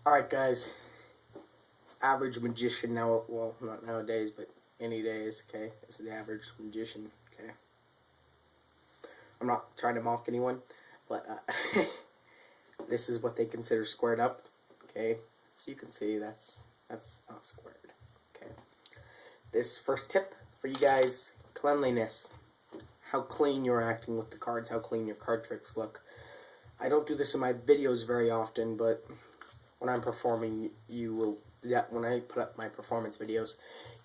Alright guys, average magician now, well, not nowadays, but any days, okay? This is the average magician, okay? I'm not trying to mock anyone, but this is what they consider squared up, okay? So you can see that's not squared, okay? This first tip for you guys, cleanliness. How clean you're acting with the cards, how clean your card tricks look. I don't do this in my videos very often, but when I'm performing, when I put up my performance videos,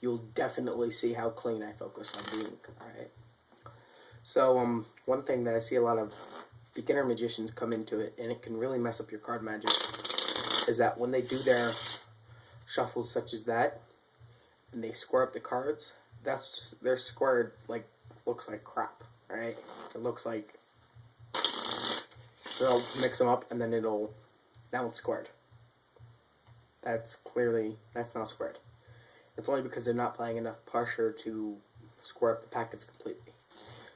you'll definitely see how clean I focus on being, alright? So, one thing that I see a lot of beginner magicians come into it, and it can really mess up your card magic, is that when they do their shuffles such as that, and they square up the cards, they're squared, like, looks like crap, right? It looks like they'll mix them up, and then now it's squared. That's not squared. It's only because they're not applying enough pressure to square up the packets completely.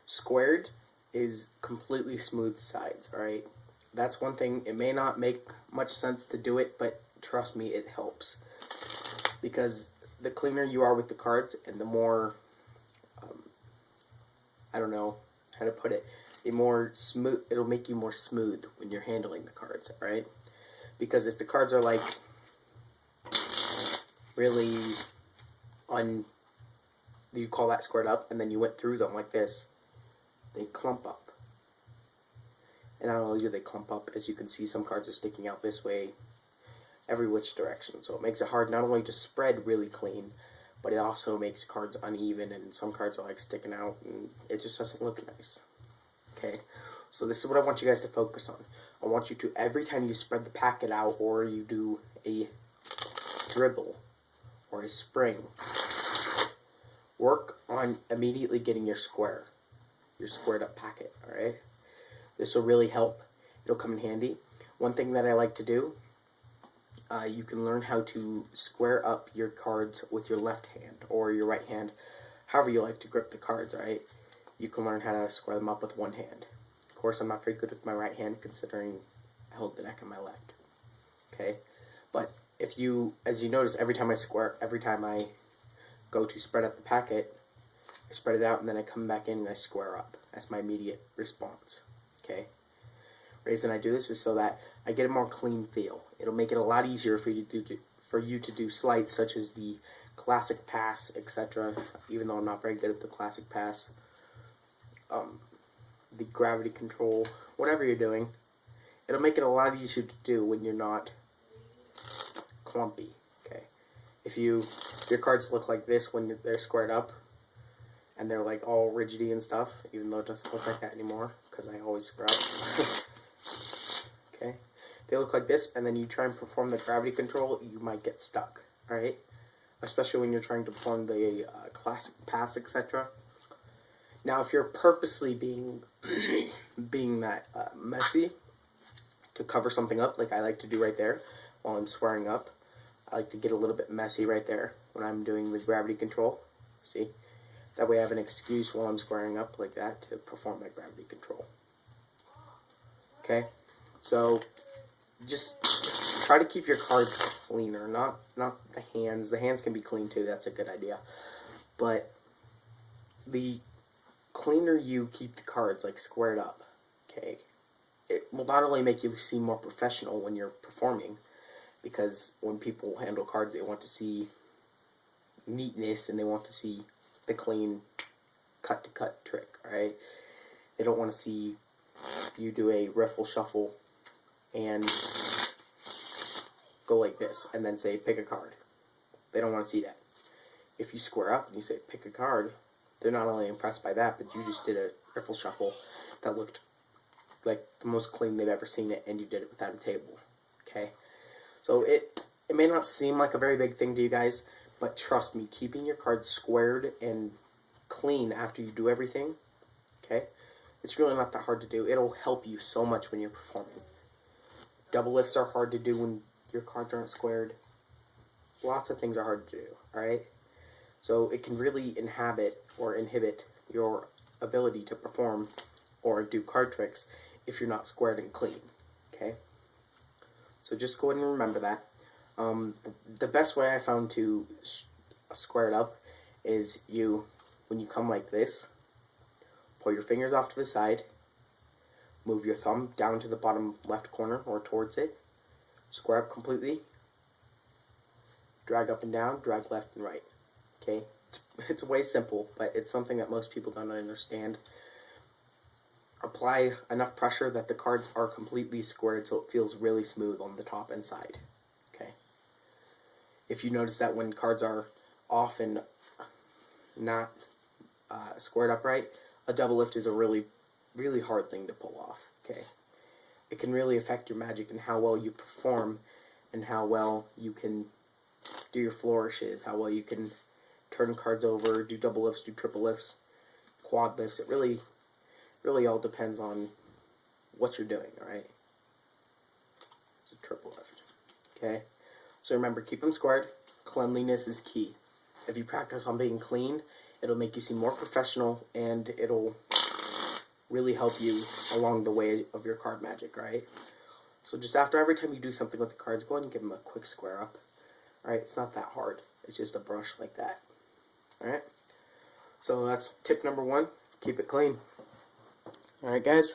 Squared is completely smooth sides, alright? That's one thing. It may not make much sense to do it, but trust me, it helps. Because the cleaner you are with the cards, and the more, I don't know how to put it, the more smooth, it'll make you more smooth when you're handling the cards, alright? Because if the cards are like really you call that squared up, and then you went through them like this, they clump up. And not only do they clump up, as you can see, some cards are sticking out this way, every which direction. So it makes it hard not only to spread really clean, but it also makes cards uneven, and some cards are like sticking out, and it just doesn't look nice. Okay, so this is what I want you guys to focus on. I want you to, every time you spread the packet out, or you do a dribble, or a spring, work on immediately getting your squared up packet, alright? This will really help. It'll come in handy. One thing that I like to do, you can learn how to square up your cards with your left hand, or your right hand, however you like to grip the cards, alright? You can learn how to square them up with one hand. Of course, I'm not very good with my right hand, considering I hold the deck in my left, okay? But as you notice, every time I go to spread up the packet, I spread it out, and then I come back in and I square up. That's my immediate response, okay? The reason I do this is so that I get a more clean feel. It'll make it a lot easier for you to do sleights such as the classic pass, etc. Even though I'm not very good at the classic pass, the gravity control, whatever you're doing, it'll make it a lot easier to do when you're not clumpy, okay? If your cards look like this when they're squared up, and they're like all rigidy and stuff, even though it doesn't look like that anymore, because I always square up. Okay? They look like this, and then you try and perform the gravity control, you might get stuck, alright? Especially when you're trying to perform the classic pass, etc. Now, if you're purposely being that messy to cover something up, like I like to do right there while I'm squaring up, I like to get a little bit messy right there when I'm doing the gravity control. See? That way I have an excuse while I'm squaring up like that to perform my gravity control. Okay? So, just try to keep your cards cleaner, not the hands. The hands can be clean too, that's a good idea. But the cleaner you keep the cards like squared up, okay, it will not only make you seem more professional when you're performing, because when people handle cards, they want to see neatness, and they want to see the clean cut-to-cut trick, alright? They don't want to see you do a riffle shuffle and go like this, and then say, pick a card. They don't want to see that. If you square up and you say, pick a card, they're not only impressed by that, but you just did a riffle shuffle that looked like the most clean they've ever seen it, and you did it without a table, okay? So it may not seem like a very big thing to you guys, but trust me, keeping your cards squared and clean after you do everything, okay, it's really not that hard to do. It'll help you so much when you're performing. Double lifts are hard to do when your cards aren't squared. Lots of things are hard to do, alright? So it can really inhibit your ability to perform or do card tricks if you're not squared and clean, okay? So just go ahead and remember that. The best way I found to square it up is when you come like this, pull your fingers off to the side, move your thumb down to the bottom left corner or towards it, square up completely, drag up and down, drag left and right. Okay, it's way simple, but it's something that most people don't understand. Apply enough pressure that the cards are completely squared so it feels really smooth on the top and side. Okay. If you notice that when cards are off and not squared upright, a double lift is a really, really hard thing to pull off. Okay. It can really affect your magic and how well you perform and how well you can do your flourishes, how well you can turn cards over, do double lifts, do triple lifts, quad lifts. It really all depends on what you're doing, alright? It's a triple lift. Okay? So remember, keep them squared. Cleanliness is key. If you practice on being clean, it'll make you seem more professional and it'll really help you along the way of your card magic, right? So just after every time you do something with the cards, go ahead and give them a quick square up. Alright, it's not that hard. It's just a brush like that. Alright? So that's tip number 1. Keep it clean. Alright guys,